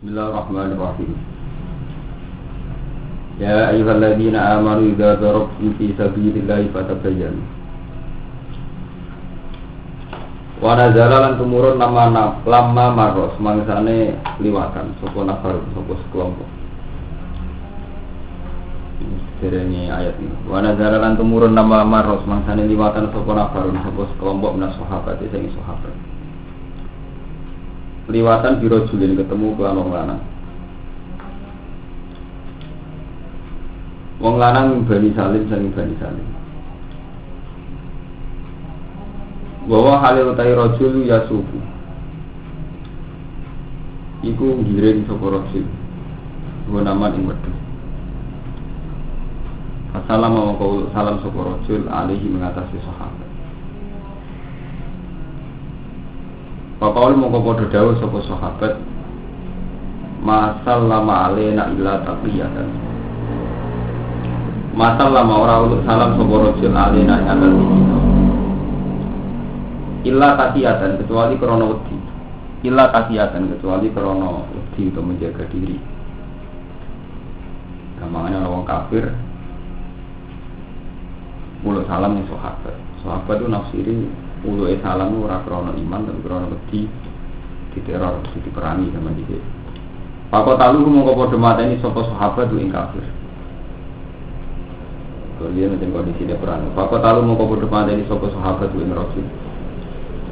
Bismillahirrahmanirrahim. Ya ayyuhalladzina amanu idza darabtum fi sabilillahi fatabayyanu. Wa nazala lan tumurun lamma maros mangsane liwatan sapa nafar sapa sekelompok. Derenge ayat ini. Wa nazala lan tumurun lamma maros mangsane liwatan sapa nafar sapa sekelompok minas sahabat sing sahabat. Liwatan biro julin ketemu kelan wong lanang. Wong lanang Bani Salim saking Bani Salim. Bahwa halil utai rajul yasufu. Iku ngiring sapa rajul. Wa naman ing wedhus. Assalamualaikum salam sapa rajul alaihi mengatasi sahabat. Pakau mongko padha dawuh sapa sahabat masallama alaina illa taqiyatan. Masallama ora uluk salam sapa rajul alaina ing atas kita. Illa taqiyatan kecuali krana wedi. Illa taqiyatan kecuali krana wedi untuk menjaga diri. Gampangane wong kafir uluk salam ning sahabat. Sahabat itu nafsiri uluke salam ora krana iman tapi krana wedi diteror diperangi sama dike. Pakot talu mongko padha mateni sapa sahabat ing kafir. Kalian nek kondisi perang. Pakot talu mongko padha mateni sapa sahabat ing rasul.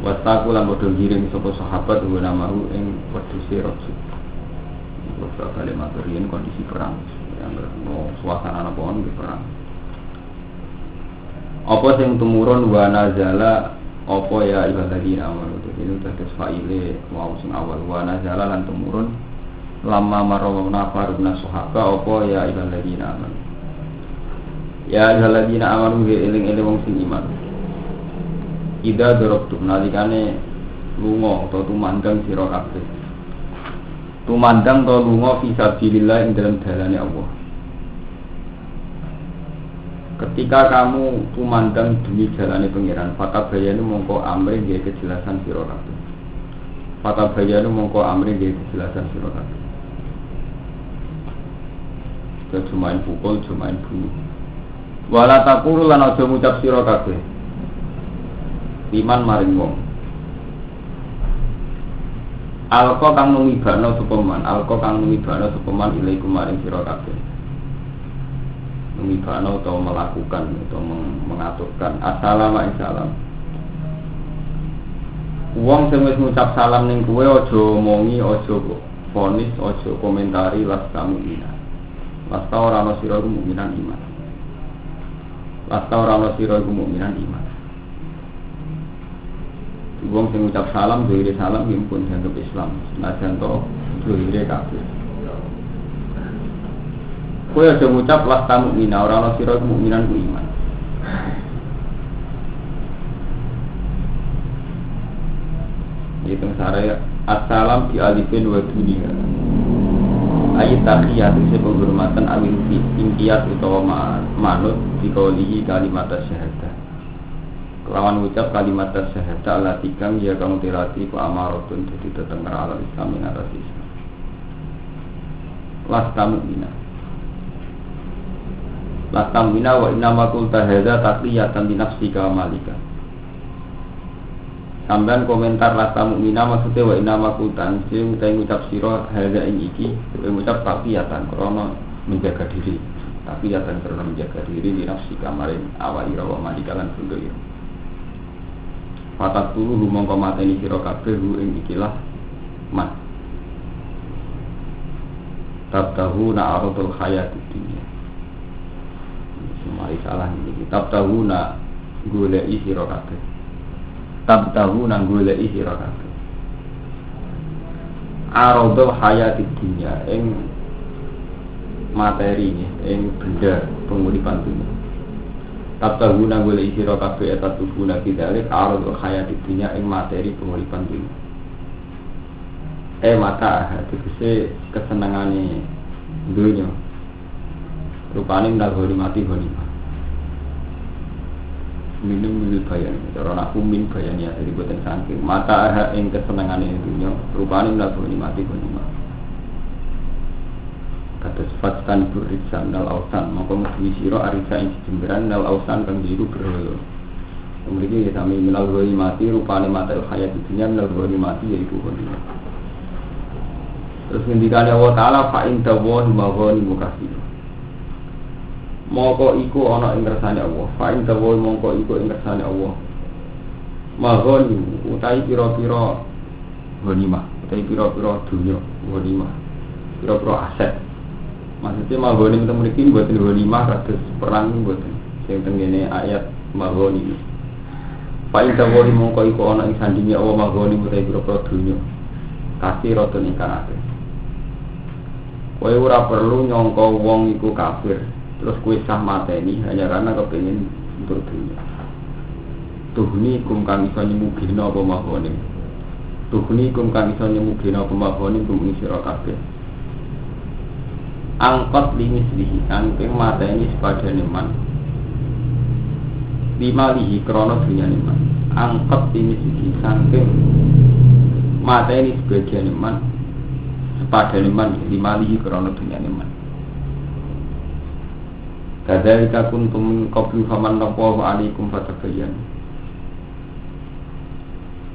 Wastaku lan padha ngiring sapa sahabat ing namahu ing wedhuse rasul. Wasta kali materien kondisi perang. Yang suasana apa ono perang. Apa sing tumurun wa nazala apa ya ibadina amanu itu terus faile mau sing awal wa nazala lan tumurun lama marwana faruna sahaba apa ya ibadina amanu ya ibadina amanu eling-eling wong sing iman ida dorobtum nalikane lunga utawa tumandang sira kabeh tumandang to lunga fi sabilillah ing dalam dalane Allah. Ketika kamu kumandang demi jalane pengiran, fata bayanu mongko amri nggih kejelasan sira kabeh. Fata bayanu mongko amri nggih kejelasan sira kabeh. Kecumain pukul, cumain bunyi. Wala taqulu lan aja ngucap sira kabeh. Iman maring wong. Alqa kang numibano supeman, alqa kang numibano supeman ilaikum maring sira kabeh. Mengibana atau melakukan atau mengaturkan assalamualaikum salam. Wong sing wis ngucap salam ning kowe aja omongi, aja fonis, aja komentari lasta mukmina. Lasta ora ana sira mukminan iman. Lasta ora ana sira mukminan iman. Wong sing ngucap salam dhewe salam pun dianggap Islam. Senajan to dhewe kafir. Kowe aja ngucap lasta mukmina ora ana sira mukminan ku iman. Itu sare assalam bi alifin wa dunia. Ayat tahiyat itu penghormatan awil fi imtiyaz utawa manut dikaulihi kalimat syahadah. Kelawan ucap kalimat syahadah lati kang ya kang tirati ku amaratun dadi teteng ala Islam ing atas Islam. Lasta mukmina Lakam bina wa inna makul tahadha taqliyatan di nafsika malika. Sambil komentar lakam mu'mina maksudnya wa inna makul tansi utai ngucap siro hadha ing iki ngucap taqliyatan karena menjaga diri. Taqliyatan karena menjaga diri di nafsika maring awali rawa malika lan bundo iro. Fatak tulu rumong komateni siro kabeh hu ing ikilah mat. Tabtahu na'arotul hayati dunia. Mari salah ini kitab tahu nak goleki sira kabeh. Tab tahu nang goleki sira kabeh. Aradul hayati dunya ing materi ing benda penguripan dunia. Tab tahu nang goleki sira kabeh eta tuguna bidalik aradul hayati dunya ing materi penguripan dunia. Mata tegese kesenengane dunya. Rupane ndak mati ghanimah. Minum bayan, cara aku min bayan ya dari boten saking mata ing kesenengane dunya, rupane ndak mati ghanimah. Kados fatstan buriksan nal ausan mongko mesti sira arisa ing jemberan nal ausan kang jiru berhala. Kemudian ya sami minal ghoi mati rupane mata hayat dunya minal ghoi mati yaiku dunya. Terus ngendikane Allah taala fa in tawahi maghani mukasir. Mongko iku ana ing kersane Allah. Fa in tawahi mongko iku ing kersane Allah. Maghani utahi pira-pira ghanimah, utahi pira-pira dunya ghanimah. Pira-pira aset. Maksudnya maghani itu mriki mboten ghanimah kados perang mboten. Sing tengene ayat maghani. Paling dawuh mongko iku ana ing sandinge Allah maghani utahe pira-pira dunya. Kasih roton ingkang akeh. Kowe ora perlu nyangka wong iku kafir, terus kowe sah mateni hanya karena kepengin untuk dunya. Tuhni kum kang iso nyemugina apa maghani. Tuhni kum kang iso nyemugina apa maghani kum ing sira kabeh. Angkot limislihi angking mateni sepadane man. Lima lihi krono dunia man. Angkot limislihi angking mateni sebagian man. Sepadane man lima lihi krono dunia man. Kadzalika kuntum qablu faman taqwa alaikum fatabayyan.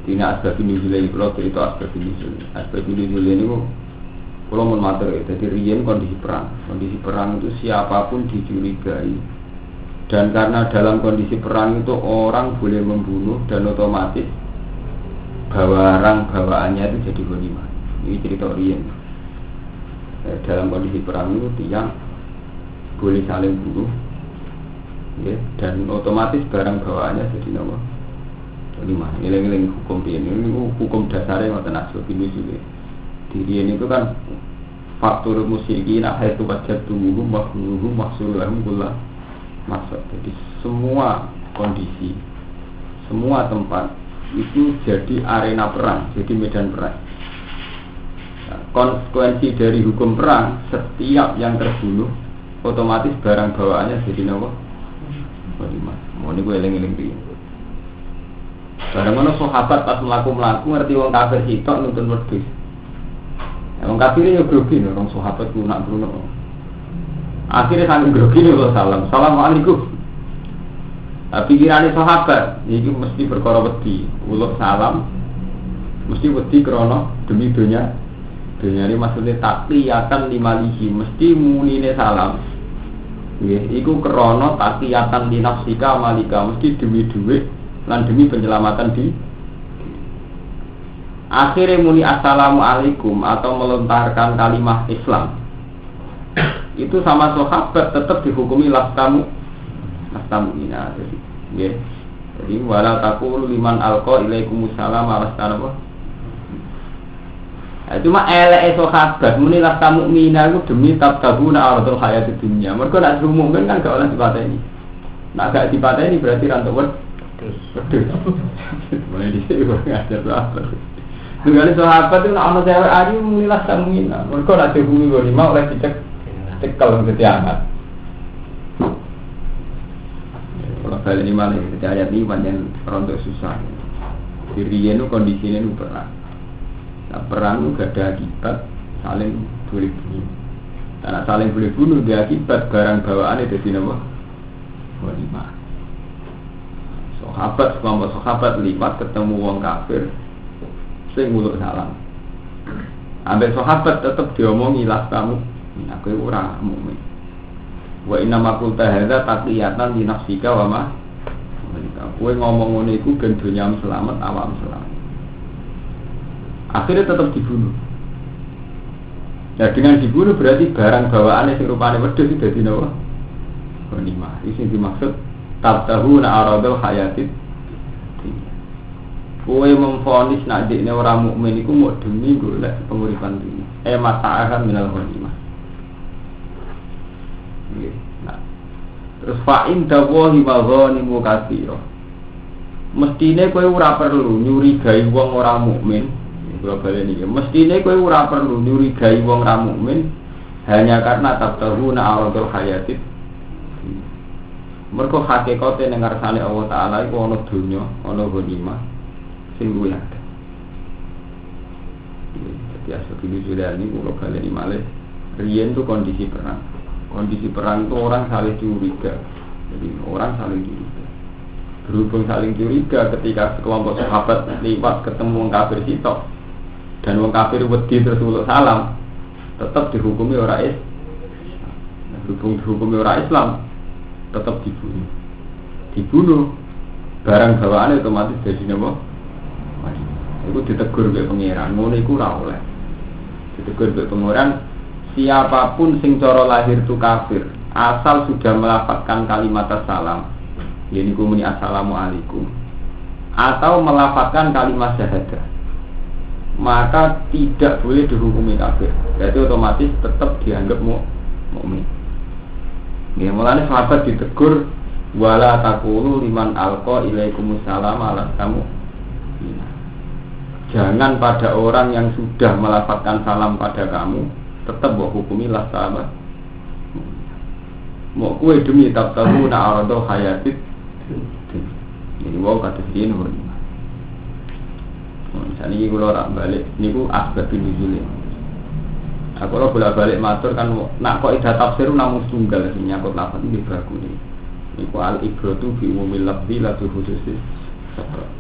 Dina asbab nuzul kalau itu asbab nuzul. Asbab nuzul ini kalau mau mater, jadi riyen kondisi perang itu siapapun dicurigai, dan karena dalam kondisi perang itu orang boleh membunuh dan otomatis barang bawaannya itu jadi ghanimah. Ini cerita riyen. Dalam kondisi perang itu tiang boleh saling bunuh, ya, dan otomatis barang bawaannya jadi ghanimah. Ini hukum ini hukum dasarnya ngoten asbab nuzul. Dirian itu kan faktor musyrikin ahaitu wajadtumuhum mahluhum mahsulahum kullah maksud. Jadi semua kondisi, semua tempat itu jadi arena perang, jadi medan perang. Nah, konsekuensi dari hukum perang, setiap yang terbunuh otomatis barang bawaannya jadi nawa ghanimah. Mau ini gue eling-eling dia. Barang mana sahabat pas melaku ngerti wong kafir sitok nuntun wedhus. Wong kafire yo grogi lho, wong sahabat ku nak bruno. Akhire saking grogi lho salam. Assalamualaikum. Pikirane sahabat iki mesti perkara wedi. Uluk salam mesti wedi krana demi dunya. Dunya iki maksude taqiyatan limalihi, mesti munine salam. Nggih, iku krana taqiyatan li nafsika malika, mesti demi dhuwit lan demi penyelamatan di akhirnya muni assalamualaikum atau melontarkan kalimat Islam itu sama sahabat tetap dihukumi lastamu ina jadi wala taqulu liman alqa ilaikumussalam alastana apa cuma eleke sahabat muni lastamu ina itu demi tabtabuna ardul hayatid dunya. Mergo nek mukmin kan gak oleh dipateni, nek gak dipateni berarti ra entuk wedhus mulai dhisik kok ngajar sahabat. Dengan sahabat itu ana cewek ayu munilah samina. Mergo nek dihubungi ghanimah oleh cekel ketiangan. Kalau kali ini malah kita ayat ini panjang rontok susah. Dirinya itu kondisinya itu perang. Nah, perang itu gak ada akibat saling boleh bunuh. Karena saling boleh bunuh dia akibat barang bawaan itu jadi apa? Ghanimah. Sahabat, kelompok sahabat lipat ketemu wong kafir. Sing muluk salam. Ambek sahabat tetep diomongi las kamu, aku ora mukmin. Wa inna ma qulta hadza taqiyatan li nafsika wa ma. Kowe ngomong ngene iku ben donyamu selamat, awakmu selamat. Akhirnya tetap dibunuh. Nah, dengan dibunuh berarti barang bawaannya sing rupane wedhus iki dadi napa? Ghanimah. Iki dimaksud tabtahuna aradul hayatid. Kowe memvonis nek dekne ora mukmin iku mau demi golek penguripan dunya. Mata'ahan minal ghanimah. Nggih. Nah. Terus fa'in dawahi wa ghanimu katsira. Mestine kowe ora perlu nyurigai wong ora mukmin. Kula baleni iki. Mestine kowe ora perlu nyurigai wong ora mukmin hanya karena tabtahuna aradul hayatid. Mergo hakikate ning ngarsane Allah Taala iku ana dunya, ana ghanimah. Sing luwih akeh. Jadi asal ini sudah ini kalau kalian ini malih Riyen itu kondisi perang. Kondisi perang itu orang saling curiga. Jadi orang saling curiga. Berhubung saling curiga ketika sekelompok sahabat liwat ketemu wong kafir sitok dan wong kafir wedi terus uluk salam, tetap dihukumi orang Islam. Berhubung dihukumi orang Islam, tetap dibunuh. Dibunuh, barang bawaan otomatis jadi apa? Itu ditegur oleh pengiran, ngono iku ora oleh. Ditegur oleh pengiran, siapapun sing cara lahir itu kafir, asal sudah melafazkan kalimat salam, yaitu muni assalamualaikum, atau melafazkan kalimat syahadah, maka tidak boleh dihukumi kafir. Jadi otomatis tetap dianggap mukmin. Ya, mulane sahabat ditegur wala taqulu liman alqa ilaikumussalam ala kamu. Jangan pada orang yang sudah melafazkan salam pada kamu, tetap mbok hukumilah sahabat. Mau kue demi tak tahu nak arado hayatit. Jadi mau kata sini pun. Misalnya ini kalau orang balik, ini ku asbabun nuzul. Aku kalau bolak balik matur kan, nak kok ida tafsir namun tunggal sih nyakut lafaz ini bagus nih. Ini ku al ibratu bi umumil lafzi la bi khususis.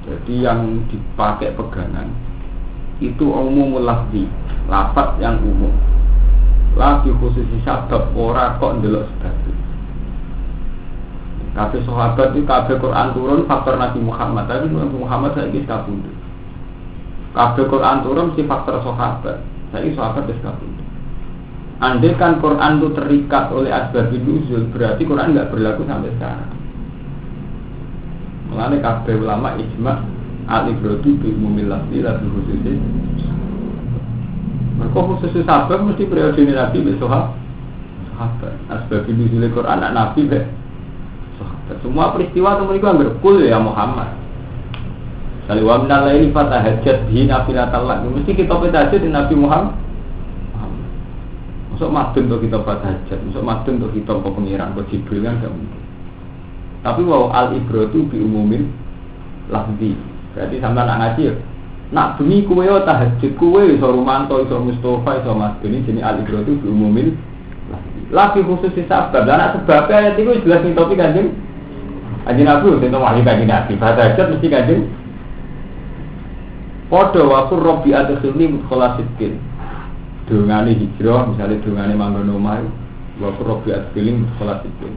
Jadi yang dipakai pegangan itu umumul lafzi, lafaz yang umum. La bi khususis sabab ora kok ndelok sebab. Kabeh sahabat itu kabeh Quran turun faktor Nabi Muhammad, tapi Nabi Muhammad saiki kabundut. Kabeh Quran turun si faktor sahabat, saiki sahabat wis kabundut. Andai kan Quran itu terikat oleh asbabun nuzul, berarti Quran enggak berlaku sampai sekarang. Mulane kabeh ulama ijma' al-ibratu bi umumil lafzi la bi khususis. Mergo khusus sahabat mesti periode Nabi be sahabat. Asbabun nuzul Quran anak Nabi be sahabat. Semua peristiwa itu mereka berkul ya Muhammad. Kali wa minal laili fatahajjat bihi nafilatan lak. Mesti kita tahajud di Nabi Muhammad. Masuk madun untuk kita fatahajjat, masuk madun untuk kita pengiran, ke Jibril kan enggak mungkin. Tapi wow al-ibratu bi umumin lafzi. Berarti sampean nak ngaji ya. Nak bengi kowe tahajud kowe iso Rumanto, iso Mustofa, iso Mas Deni jenenge al-ibratu bi umumin lafzi khusus sabab. Lah nek sebab ayat iku jelas ning topik Kanjeng Nabi utawa wahyu Kanjeng Nabi. Fatahajjat mesti Kanjeng padha wasur rabbi adkhilni mudkhalasidin. Dongane hijrah, misalnya dongane manggon omah, wasur rabbi adkhilni mudkhalasidin.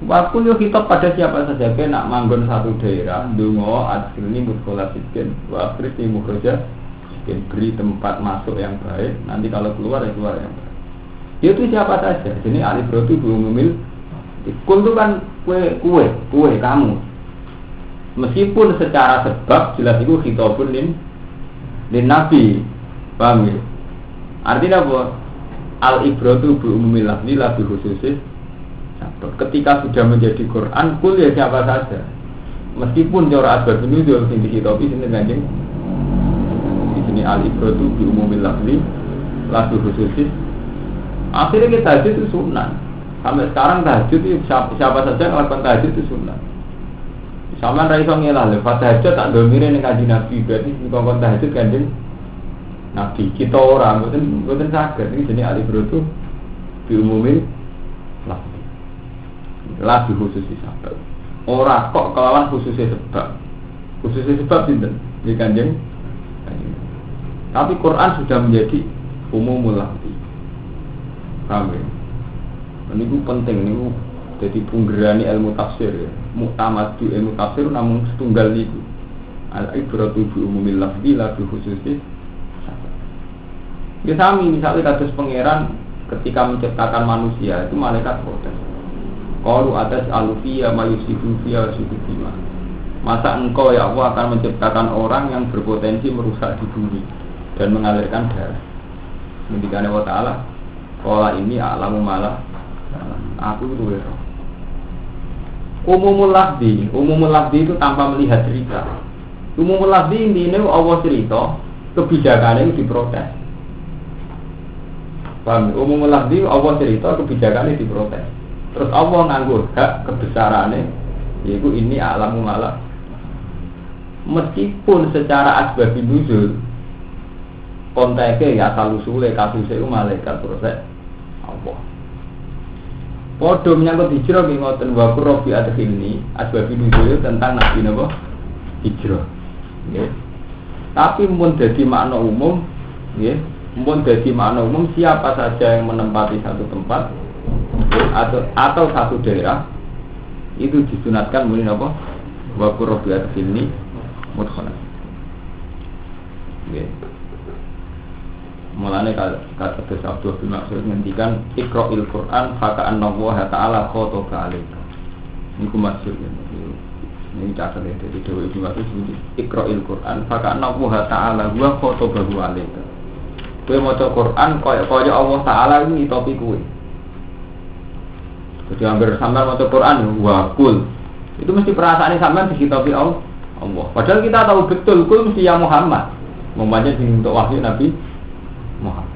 Waktu yo kita pada siapa saja ke nak manggon satu daerah, donga adkhilni mudkhalasidin, wa akhirni mukhraja, beri tempat masuk yang baik, nanti kalau keluar ya keluar yang baik. Itu siapa saja. Jadi al-ibratu bi umumil kul itu kan kue kamu. Meskipun secara sebab jelas itu khitabun lin nabi. Paham ya? Artinya apa? Al-ibratu bi umumil lafzi la bi khususis. Ketika sudah menjadi Quran, kul ya siapa saja. Meskipun cara asbabun nuzul sing dikitabi sinten Kanjeng. Di sini al-ibratu bi umumil lafzi la bi khususis. Akhirnya kita tahajud itu sunnah. Sampai sekarang tahajud itu siapa saja yang melakukan tahajud itu sunnah. Sama raiso ngelah lepas tahajud tak domirin yang kaji Nabi. Berarti ngomong tahajud Kanjeng Nabi. Kita orang betul sakit. Ini jenis al-ibratu diumumin lagi khusus sebab. Orang kok kelawan khususnya sebab. Khususnya sebab tidak di Kanjeng. Tapi Quran sudah menjadi umumul lafzi. Paham ya? Ini penting, ini jadi penggerani ilmu tafsir ya. Muktamadu ilmu tafsir namun setunggal itu. Al-ibratu bi umumil lafzi la bi khususis. Ya sami misalnya kados pangeran ketika menciptakan manusia itu malaikat protes. Qalu atas alufiya mayusidu fiya sudima. Masa engkau ya Allah akan menciptakan orang yang berpotensi merusak di bumi dan mengalirkan darah. Ngendikane wa ta'ala qala ini a'lamu malah aku itu ya. Umumul lafzi itu tanpa melihat cerita. Umumul lafzi intinya Allah cerita, kebijakannya itu diprotes. Paham? Umumul lafzi Allah cerita, kebijakannya diprotes. Terus Allah nganggur hak kebesarannya, yaitu ini a'lamu malah. Meskipun secara asbabun nuzul konteksnya ya asal usule kasusnya itu malaikat proses Podo menyangkut hijrah nggih ngoten wa qurbi adkhilni asbab nuzul tentang nabi napa hijrah. Nggih. Tapi mun dadi makna umum nggih, mun dadi makna umum siapa saja yang menempati satu tempat atau satu daerah itu disunatkan muni napa wa qurbi adkhilni mudkhala. Nggih. Mulane kata Abdul bin Mas'ud ngendikan Iqra'il Qur'an fa ka'anna Allah ta'ala khotaba 'alaika. Niku maksud ini catat ya dari Dewa Ibnu Mas'ud sebut Iqra'il Qur'an fa ka'anna Allah ta'ala huwa khotaba 'alaika. Kowe maca Qur'an kaya Allah taala iki ngitopi kowe. Jadi hampir sampean maca Qur'an wa kul. Itu mesti perasaane sampean dihitopi Allah. Padahal kita tahu betul kul mesti ya Muhammad. Membaca untuk wahyu Nabi Muhammad.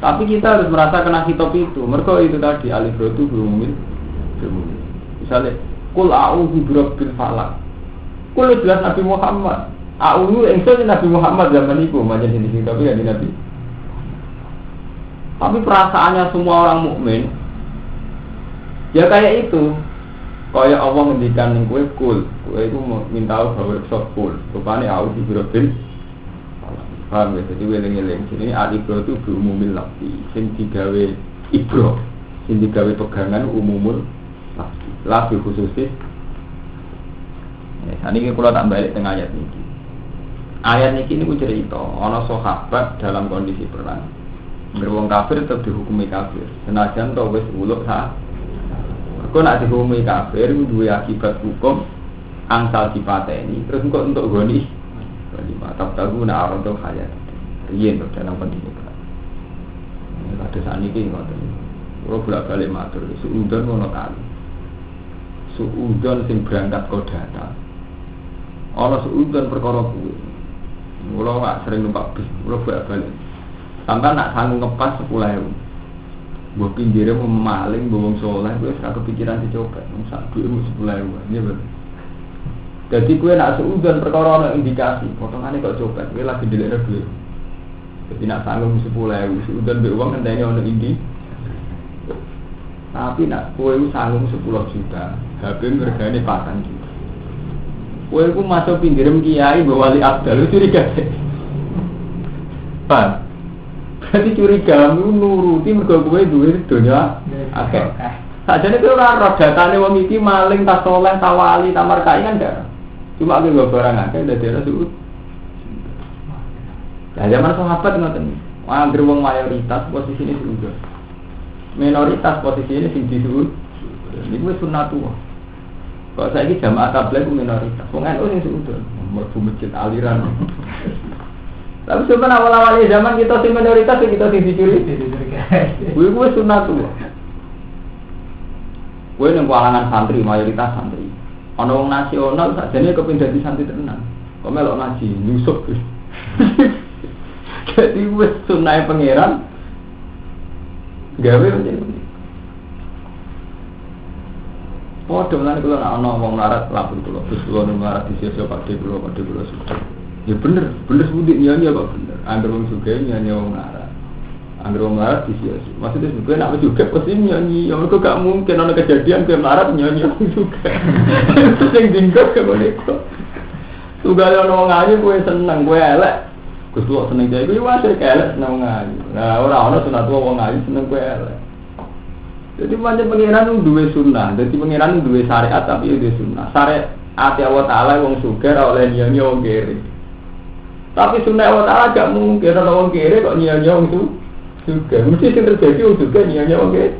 Tapi kita harus merasa kena hitop itu. Mergo itu tadi alif itu berumum. Misalnya kul a'udzu birabbil falaq. Kul jelas Nabi Muhammad. A'udzu engsun Nabi Muhammad zaman itu macam ini tapi ya Nabi. Tapi perasaannya semua orang mukmin ya kayak itu. Kayak Allah ngendikan ning kowe kul. Kowe itu minta bahwa sok kul. Rupane a'udzu birabbil paham ya, jadi weleng-weleng ini al-ibro itu berumumil lafzi yang digawe ibro yang digawe pegangan umumul lafzi khususnya ini kalau tak balik tengah ayat ini ku cerita ada sahabat dalam kondisi perang berwong kafir tetap dihukumi kafir senajan tau wis uluk kok nak dihukumi kafir itu dua akibat hukum angsal dipateni terus kok untuk goni lima tahu nak orang tu kaya, rian tu dalam kondisi perang. Ada saat ini ngoten. Kalau bolak balik matur, suudon ngono kali. Suudon sing berangkat kau data. Orang suudon perkara kuwi. Kalau nggak sering numpak bis, kalau bolak balik. Sampai nak sanggup ngepas 10.000. Buat pinggirnya memaling, bawang soleh, gue sekarang kepikiran dicoba. Sak duitmu 10.000, ini betul. Jadi gue nak seudon perkara ana indikasi, potongane kok copet, gue lagi ndelekne duit. Jadi nak sanggup 10.000, seudon mbek wong ngenteni ana indi. Tapi nak gue sanggup 10 juta, HP regane 4 juta. Gue ku masuk pinggirem kiai mbok wali abdal curiga. Pan. Berarti curiga nuruti mergo gue duwe donya akeh. Sajane kowe ora roh datane wong iki maling tas soleh tawali tamar kai kan gak. Cuma gue barang akeh dadi ana suud. Ya zaman sahabat ngoten. Anggere wong mayoritas posisine suud. Minoritas posisine sing disuud. Niku wis sunnatullah. Kok saiki jamaah tabligh minoritas. Wong NU sing suud. Mlebu masjid aliran. Tapi sebenarnya awal-awalnya zaman kita sing minoritas kita sing dicuri. Kuwi wis sunnatullah. Kowe nang kalangan santri mayoritas santri. Ana wong nasional sakjane kepengin dadi santri tenan. Kok melok ngaji nyusup. Jadi wis sunah pangeran gawe menjadi. Padha lan kula ana wong larat lapun kula, terus kula larat disia-sia pakde kula sudah. Ya bener budi nyanyi kok bener. Angger wong sugih nyanyi wong larat. Angger wong larat disia-sia. Maksudnya gue nak juga pasti nyanyi, ya mereka gak mungkin ada kejadian gue larat nyanyi juga. Itu yang tinggal ke mereka. Tugale ana wong ayu gue seneng, gue elek. Gus tuwa seneng jae gue wae elek seneng wong ayu. Nah ora ana sunat wong ayu seneng gue elek. Jadi pancen pangeran duwe sunnah, dadi pangeran duwe syariat tapi duwe sunnah. Syariat Allah Taala wong sugih ora oleh nyanyi wong kere. Tapi sunnah Allah Taala gak mungkin ana wong kere kok nyanyi wong juga mesti sing terjadi juga nyanyi wong kere.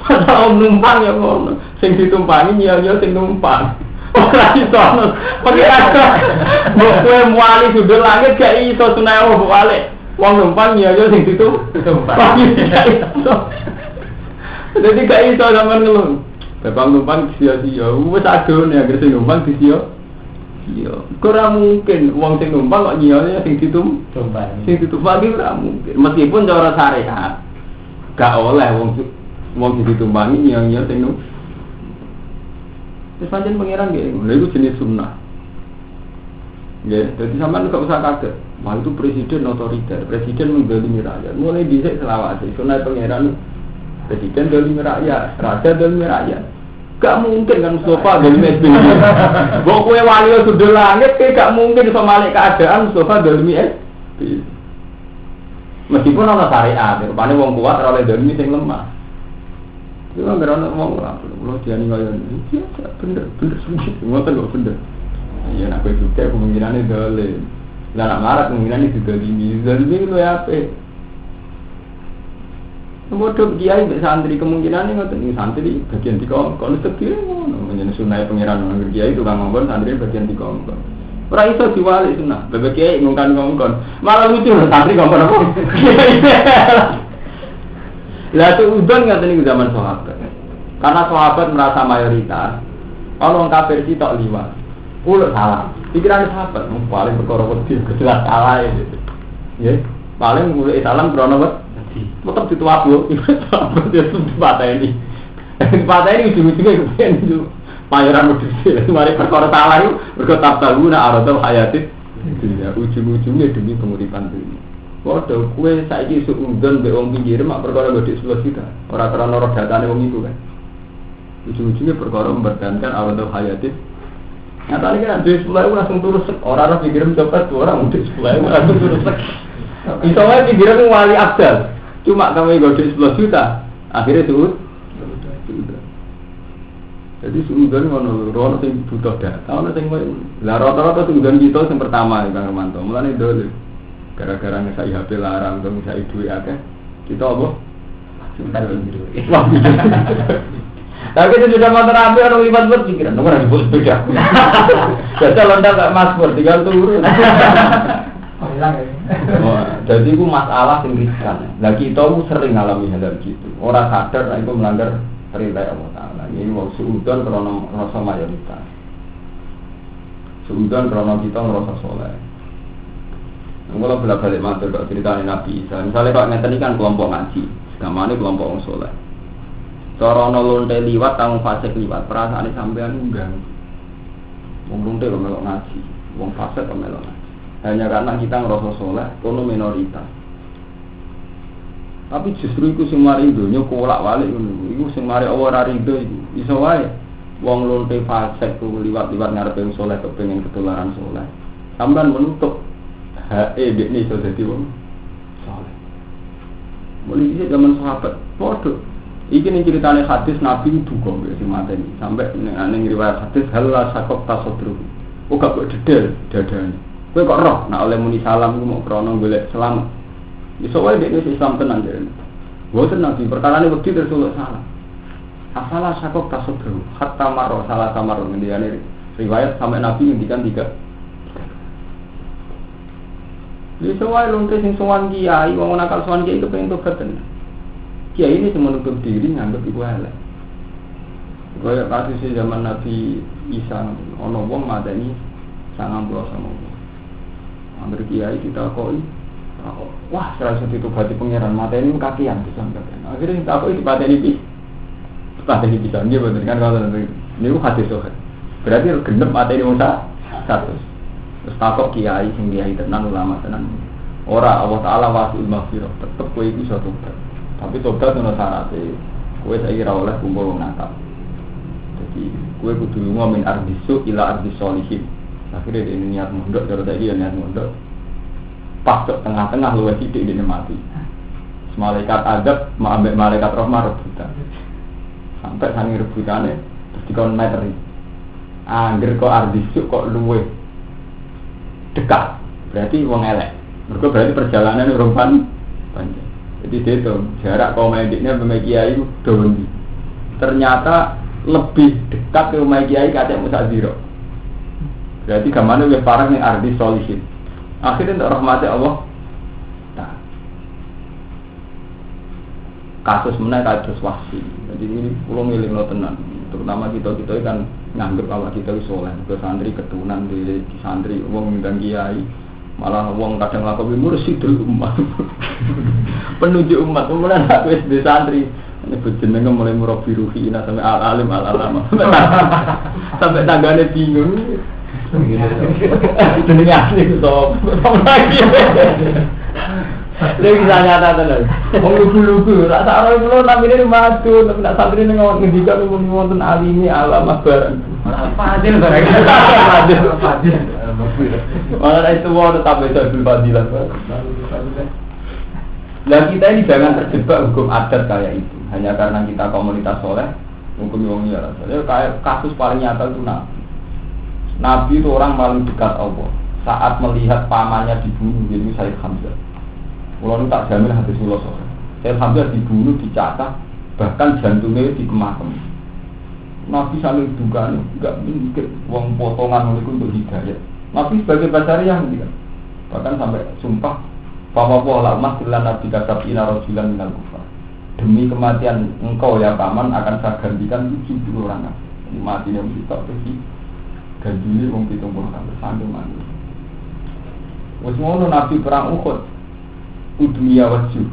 Padahal numpang ya ngono. Sing ditumpangi nyanyi sing numpang. Ora iso ono. Pangeran. Mbok kowe muali sudul langit gak iso sunah Allah wale. Wong numpang nyanyi sing ditumpang. Jadi gak iso sampean ngeluh. Bapak numpang sia-sia. Wis adone ya sing numpang sia. Iya, ora mungkin wong sing numpang kok nyione sing ditumpang. Sing ditumpang ora mungkin. Meskipun cara syariat gak oleh wong sing ditumpangi nyione sing numpang. Wis pancen pangeran nggih, lha iku jenis sunnah. Nggih, dadi sampean gak usah kaget. Wah itu presiden otoriter, presiden menggolimi rakyat. Mulai dhisik selawase, sunah pangeran Presiden dolimi rakyat, raja dolimi rakyat. Gak mungkin kan Mustafa dolimi SBY. Mbok kowe wali sudul langit gak mungkin iso malik keadaan Mustafa dolimi SBY. Meskipun ana syariat, rupane wong kuat ora oleh dolimi sing lemah. Itu kan karena ngomong lah, kalau dia nih kayak ini, bener sedikit, ngotot kok bener. Iya, nak juga kemungkinannya dolen. Lah nak marah kemungkinannya juga ini itu apa? Bodoh kiai santri kemungkinannya ngotot ini santri bagian di kongkong, seperti menjadi sunai pangeran orang kiai itu kan ngomong santri bagian di kongkong. Orang itu diwali sunnah, bebek kiai ngongkon ngongkon, malah lucu santri ngongkon apa? Lah itu udon nggak tadi zaman sahabat, karena sahabat merasa mayoritas, orang kafir sih tak liwat, ulah salah, pikiran sahabat, paling berkorok wedi, jelas salah itu, ya, paling mulai salam berono tetap dituabu, sahabat dia tuh patah ini ujung-ujungnya kemudian itu mayoran berdiri, mari berkorok salah itu berkotak tahu nak aradul hayatit, ujung-ujungnya demi penguripan dunia. Waduh, kue saiki suudon be wong pinggir mak perkara gede 10 juta. Ora krana roh datane wong iku kan. Ujung-ujungnya perkara mempertahankan awal hayatin. Nyatane kan duit 10.000 langsung turun sek. Ora ora pinggir copet orang duit 10.000 langsung turun sek. Iso wae pinggir wali abdal. Cuma kami gede 10 juta. Akhirnya turun. Jadi suudon ngono sing butuh data. Ono sing lah rata-rata suudon kita sing pertama Kang Romanto. Mulane dole. Gara-gara ngesai HP larang atau ngesai duit akeh, kita apa? Cinta biru. Tapi itu sudah motor api orang lipat berpikiran, nomor yang disebut beda. Jadi lontar gak maspor, tinggal turun. Jadi itu masalah yang riskan. Lagi itu sering ngalami hal gitu. Orang sadar, itu melanggar perintah Allah Taala. Ini mau suudon karena rasa mayoritas. Suudon karena kita merasa soleh. Kalau bolak-balik matur kok ceritanya Nabi Isa. Misalnya kalau ngeten kan kelompok ngaji, gamane kelompok wong saleh. Cara ana lonte liwat tang fasik liwat, perasaane sampean enggak. Wong lonte kok melok ngaji, wong fasik kok melok ngaji. Hanya karena kita ngerasa saleh, kono minoritas. Tapi justru iku sing mari donya kolak-walik ngono. Iku sing mari ora rido iku. Iso wae wong lonte fasik ku liwat-liwat ngarepe wong saleh kepengin ketularan saleh. Sampean menutup ini sudah jadi wong saleh. Mulai dari zaman sahabat, bodoh. Iki nih ceritanya hadis Nabi itu kok si mata ini sampai neng riwayat hadis halah sakop tasodru. Oh gak kok dedel dadanya. Kau kok roh? Nah oleh muni salam itu mau krono golek selamat. Soalnya dia ini Islam tenang jadi. Gua tenang sih perkara ini waktu tersuluk salah. Asalah sakop tasodru. Hatta maro salah tamaro ini riwayat sampai Nabi ngendikan 3. Di sawai lonte sing sowan kiai, wong nakal sowan kiai itu pengen tobat tenan. Kiai ini cuma menutup diri nganggep iku elek. Kaya kasus zaman Nabi Isa, ono wong madani 90 sama wong. Ambil kiai ditakoi, wah serasa ditobati pangeran mateni kakian disampaikan. Akhirnya ditakoi dipateni bisa. Nggih bener kan kalau niku hadis sahih. Berarti genep mateni wong 100. Terus takok kiai sing kiai tenan ulama tenan. Ora Allah Taala wasil maghfirah, tetep kowe iku iso tobat. Tapi tobat ono syaraté. Kowe saiki ora oleh kumpul wong nakal. Jadi kowe kudu lunga min ardisu ila ardis sholihin. Akhirnya dia niat mondok, cara saiki ya niat mondok. Pas tengah-tengah luwih sithik dene mati. Malaikat adab ambek malaikat rahmah rebutan. Sampai sangi rebutane terus dikon meteri. Angger kok ardisu kok luwih dekat, berarti wong elek. Mergo berarti perjalanan urung panjang. Jadi itu jarak kau mediknya sama kiai itu dondi. Ternyata lebih dekat ke rumah kiai kata Musadziro. Berarti gamane wis parah ning ardi solihin. Akhirnya untuk rahmati Allah. Nah. Kasus meneh kasus wahsi. Jadi ini kula ngelingno tenan. Terutama kita kan nganggep bahwa kita itu soleh, ke santri keturunan di santri, wong ngundang kiai, malah wong kadang lakukan mursyidul umat, penuju umat, kemudian aku di santri, nyebut jenenge mulai murabi ruhina sampai al-alim al-alama, sampai tanggane bingung, jenenge asli itu lagi, Lha bisa nyata tenan. Wong lugu-lugu, ora sak ora kula namine madu, nek santri ning ngendikan wonten alimi alamah bareng. Fadil bareng. Fadil. Malah itu mau tetap bisa berfadilah. Nah kita ini jangan terjebak hukum adat kayak itu. Hanya karena kita komunitas soleh, hukum wong ya. Kayak kasus paling nyata itu Nabi. Nabi itu orang paling dekat Allah. Saat melihat pamannya dibunuh, jadi Sayyid Hamzah. Kalau tak jamin hadis Rasulullah SAW. Sayyid Hamzah dibunuh, dicacah, bahkan jantungnya dikemakam. Nabi saling duga, enggak mungkin uang potongan itu untuk hidayah. Nabi sebagai basyariah kan, bahkan sampai sumpah, Papa Allah Masjidlah Nabi Kasabina Rajulan minal kufar. Demi kematian engkau ya paman akan saya gantikan 70 orang. Matinya mesti tak terus. Ganjili wong 70 sampai sampai mati. Wes ngono Nabi perang Uhud. Udmiya wajhu.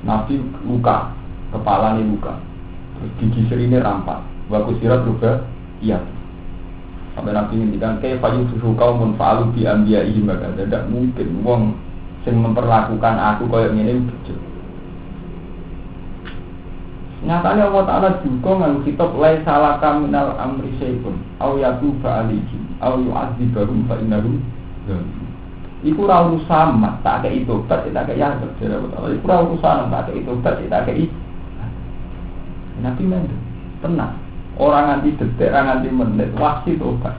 Nabi luka, kepalanya luka. Terus gigi serine rampat. Waktu sirat berubah, iya. Sampai Nabi ngendikan kayak fayu susu kaumun fa'alu bi anbiya'ihim maka tidak mungkin wong sing memperlakukan aku koyo ngene bejo. Nyatanya Allah Ta'ala juga ngang kitab lai salaka minal amri syai'un au yatuba alaihim au yu'adzibahum fa innahum zalimun. Iku ra urusan mat tak kei tobat tak kei ya iku ra urusan tak kei tobat tak kei. Nabi mendel tenang. Orang nganti detik, orang nganti menit, wasi tobat.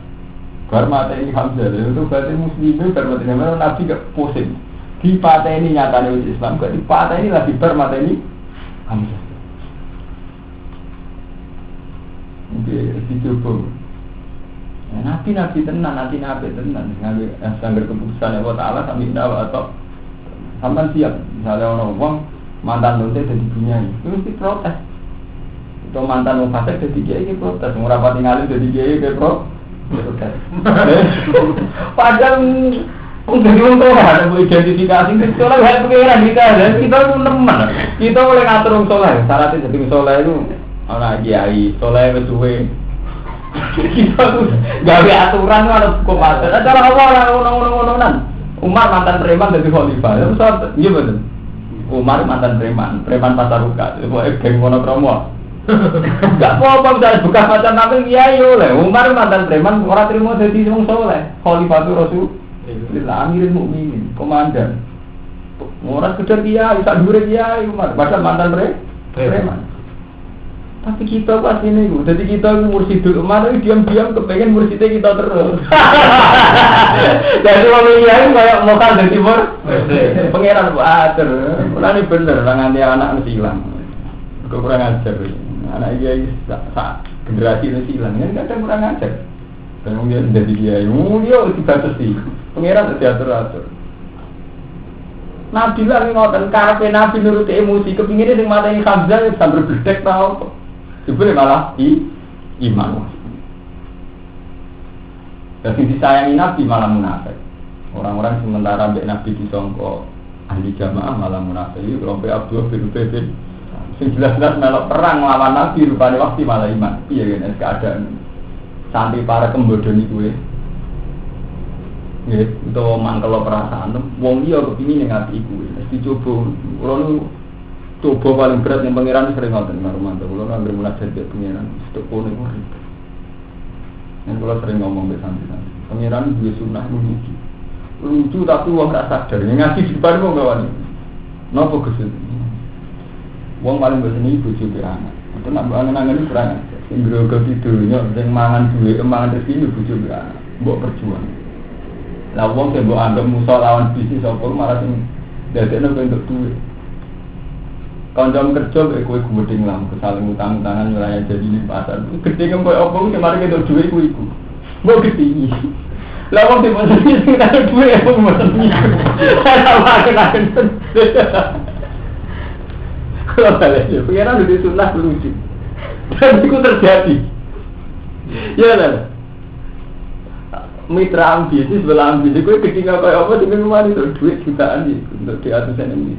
Bar mata ini Hamzah, itu berarti muslimin bar mata ini Nabi gak pusing. Di patah ini nyatanya Islam, gak di patah ini lagi bar mata ini Hamzah. Oke, dicoba. Nabi tenan, Nabi tenan. Nabi sanggar keputusan Allah Ta'ala sambil dakwah atau sampai siap. Misalnya orang mantan lonte jadi bunyai, itu mesti protes. Itu mantan wong fasik jadi kiai protes, ora pati ngalim jadi kiai protes. Padahal untuk wong tua ada identifikasi itu lah hal pengiran kita itu nemen. Kita boleh ngatur wong saleh, syaratnya jadi wong saleh itu ana kiai, saleh wis suwe. Kita gawe aturan harus hukum adat. Cara Allah ngono-ngono-ngononan. Umar mantan preman jadi khalifah. Itu saat iya betul. Umar mantan preman pasar ruka. Itu geng monokromo. Enggak apa-apa bisa buka macam nabi kiai oleh. Umar mantan preman ora trimo dadi wong saleh. Khalifatur Rasulullah Amirul Mukminin, komandan. Ora sekedar kiai, sak dhuwure kiai Umar, padahal mantan preman. Tapi kita pas ini, jadi kita mursidul Umar itu diam-diam kepengen mursidnya kita terus. Jadi kalau kiai kayak mau kan jadi pangeran atur. Mulane bener lah nganti anak mesti hilang. Kurang ajar. Anak kiai generasi ini hilang, kan kadang kurang ajar. Dan mungkin jadi kiai, dia dibatasi. Pangeran diatur-atur. Nabi lagi ngoten karepe Nabi nurut emosi, kepingine sing mateni Hamzah sambil bledek ta opo. Jebule malah iman. Tapi disayangi Nabi malah munafik. Orang-orang sementara mbek Nabi disangka ahli jamaah malah munafik. Kelompok Abdul bin Ubay sing jelas-jelas melok perang lawan Nabi rupane waktu malah iman. Piye ngene keadaan sampai para kembodoni kuwe. Nggih, utawa mangkel perasaan wong liya kepingin ning ati iku wis dicoba. Kulo nu coba paling berat yang pangeran sering ngoten karo mantu. Kulo nang munajat ke pangeran stok kono iku ribet. Nek kulo sering ngomong be santri-santri. Pangeran duwe sunah lucu. Lucu tapi wong gak sadar. Ngaji di depan wong gawani. Napa Gusti? Wong paling beseni bojo be anak. Itu nak angen-angen kurang. Sing grogo tidunya sing mangan duwe, mangan rezeki bojo be anak. Mbok perjuang. Lah wong sing mbok anggap musuh lawan bisnis apa malah sing dadekno bentuk duwe. Kanjam kerja kowe gudeng lah, kesaling utang-utangan nyuraya jadi ning pasar. Gedhe kowe opo sing mari entuk duwe kuwi iku. Mbok gedhi. Lah wong sing mesti sing entuk duwe opo mesti. Ora makan. Kalau balik, pengiran udah sunnah lucu. Dan itu terjadi. Ya kan? Mitra ambisi, sebelah ambisi, gue ketinggal kayak apa dengan rumah itu duit jutaan untuk diatusan ini.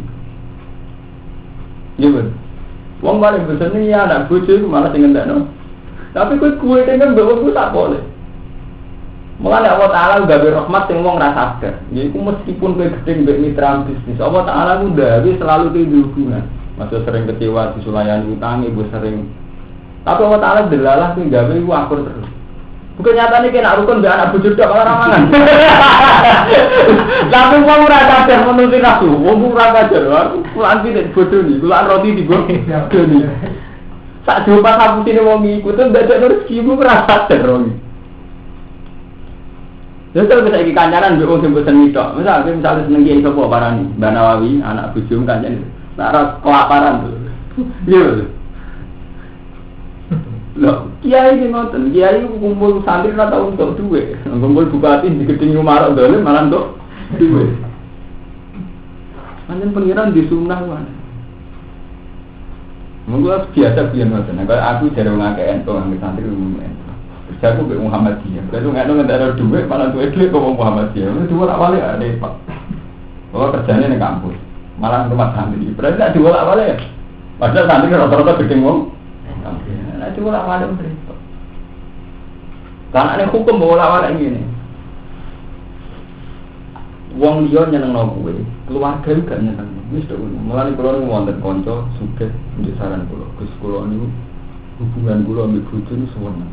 Ya kan? Wong paling besar ini ya anak bojo itu malah dengan tak no. Tapi gue dengan bawa gue tak boleh. Mulane Allah Taala gawe rahmat sing wong ra sadar. Yaiku meskipun kowe gedhe mbek mitra bisnis, Allah Taala ku gawe selalu kuwi hubungan. Masuk sering kecewa disulayani utang, ibu sering. Tapi Allah Taala delalah kuwi gawe iku akur terus. Bukan nyatane kena rukun mbek anak bojo tok ora mangan. Tapi wong ora sadar menuti nafsu, wong ora sadar. Kulaan iki bodoh iki, kulaan roti digo. Sak jumpa saputine wong iku tuh ndak ada rezekimu ora sadar wong. Ya kalau bisa iki kancanan mbek wong sing bosen mitok. Misale seneng kiai sapa parani, Mbak Nawawi, anak bojomu kancane. Nek ora kelaparan tuh. Iya. Loh, kiai iki ngoten, kiai kumpul santri ora tau untuk dhuwit. Kumpul bupati di gedeng Umarok dole malah untuk dhuwit. Pancen pengiran di sunah wae. Monggo biasa biyen ngoten. Kalau aku jare wong akeh ento nang santri umum. Jago ke Muhammadiyah. Kalau nggak ada duit, malah duit ke Muhammadiyah. Itu dua awalnya ada pak. Kalau kerjanya di kampus, malah rumah santri. Berarti tidak dua awalnya. Padahal santri rata-rata gedeng wong. Nah dua awalnya berapa? Karena ada hukum bahwa awalnya ini. Wong dia nyeneng gue, keluarga juga nyeneng. Wis to. Mulane kula niku wonten kanca sugih njuk saran kula. Gus kula niku hubungan kula ambek bojo niku suwene.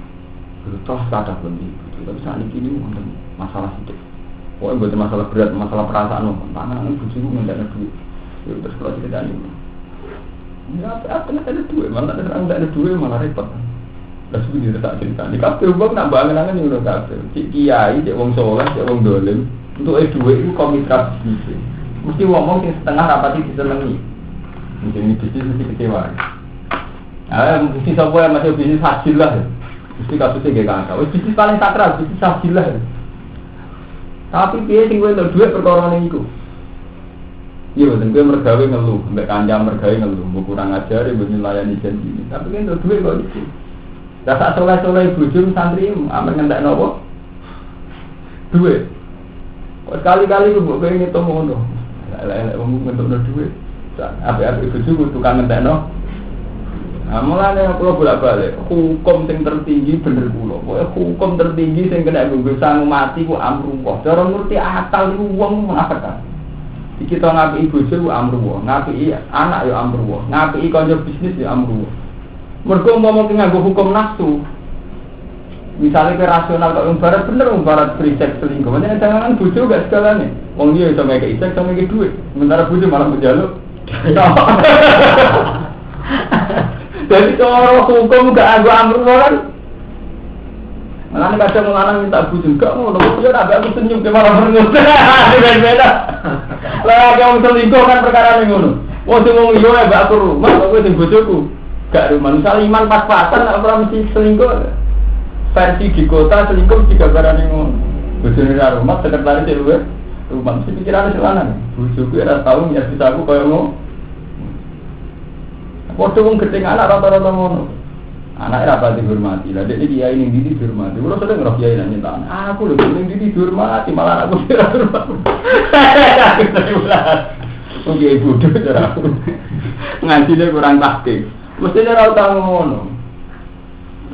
Toh sadar lebih, tapi saat ini wonten masalah sedikit. Pokoknya bukan masalah berat, masalah perasaan. Tangan bujuku nggak ada duit. Ya terus kalau cerita ini, ya apa nggak ada duit, malah ada duit malah repot. Terus begini tak cerita. Di kafe ubah nambah angan-angan yang udah kafe. Cik kiai, cik wong soleh, cik wong dolim. Untuk duit itu komitra bisnis. Mesti ngomong yang setengah rapati disenangi. Mungkin bisnis mesti kecewa. Bisnis apa yang masih bisnis hasil lah. Mesti kasusnya gak kakak. Bisnis paling sakral, bisnis sajilah. Tapi dia sing kowe entuk dhuwit perkara ning iku. Iya, betul kowe mergawe ngeluh, mbek kanjang mergawe ngeluh, mbok kurang ajar, mbok nylayani janji. Tapi kan entuk dhuwit kok iki. Lah sak soleh-soleh bojo santri amen ngentek napa? Dhuwit. Kok kali-kali mbok kowe ngitung ngono. Lah wong ngentukno dhuwit. Ape-ape bojo tukang ngentekno. Mulane kula bolak-balik, hukum sing tertinggi bener kula. Pokoke hukum tertinggi sing kena nggo sangu mati ku amruwah. Cara ngerti akal iku wong munafik. Iki to ngapiki bojo ku amruwah, ngapiki anak ya amruwah, ngapiki kanca bisnis ya amruwah. Mergo umpama nganggo hukum nafsu. Misalnya ke rasional kok barat bener barat free sex selingkuh. Makanya jangan bojo gak segalanya. Wong dia iso ngekeki seks sama ngekeki duit. Sementara bojo malah menjaluk. Jadi kalau hukum gak aku amrul kan, malah kadang mengarang minta bujuk juga, mau nopo dia agak aku senyum ke malah merengut, beda. Lah kamu selingkuh kan perkara ini ngono. Wah semua iyo ya gak aku rumah, aku sing bojoku gak rumah. Misal iman pas-pasan, tak pernah mesti selingkuh. Versi di kota selingkuh tiga barang yang ngono. Bojone ra rumah, sekretaris luwe rumah mesti pikirannya celana. Bojoku ora tau nyar bisa aku koyo ngono. Waktu wong gedeng anak rata-rata ngono. Anake ra pati dihormati. Lah dek iki kiai ning ndi dihormati. Kulo sering ngroh kiai nang nyentak. Aku lho ning ndi dihormati malah aku ora dihormati. Oke bodoh cara aku. Ngajine kurang taktik. Mestine ora tau ngono.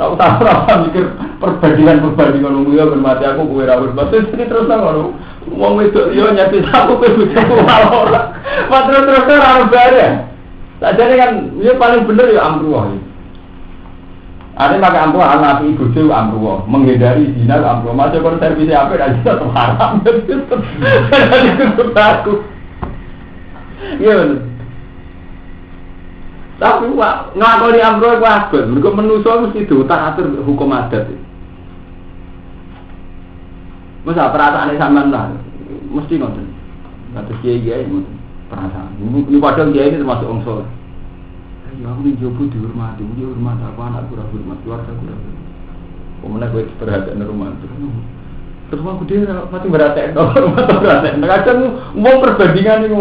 Ora mikir perbandingan ngono ya hormati aku kowe ora hormati. Terus ngono. Wong wedok yo nyati aku kowe bojoku ora. Terus ora bare. Sajane kan dia paling bener ya amruwah. Ada pakai amruwah anak ibu bojo amruwah, menghindari zina amruwah. Masuk kon servis apa dan zina tetap haram. Jadi kudu aku. Iya. Tapi ngakoni amruwah ku abot, mergo manusa mesti diutak-atur hukum adat. Masa perasaane sampean lah, mesti ngoten. Kados kiai-kiai ngoten. Perasaan. Ini padahal dia ini termasuk orang soleh. Ya aku mencoba dihormati, dia hormat aku anakku hormat, keluarga aku hormat. Kemudian gue perhatian rumah itu. Terus aku dia pasti perhatian rumah atau perhatian. Kadang mau perbandingan itu.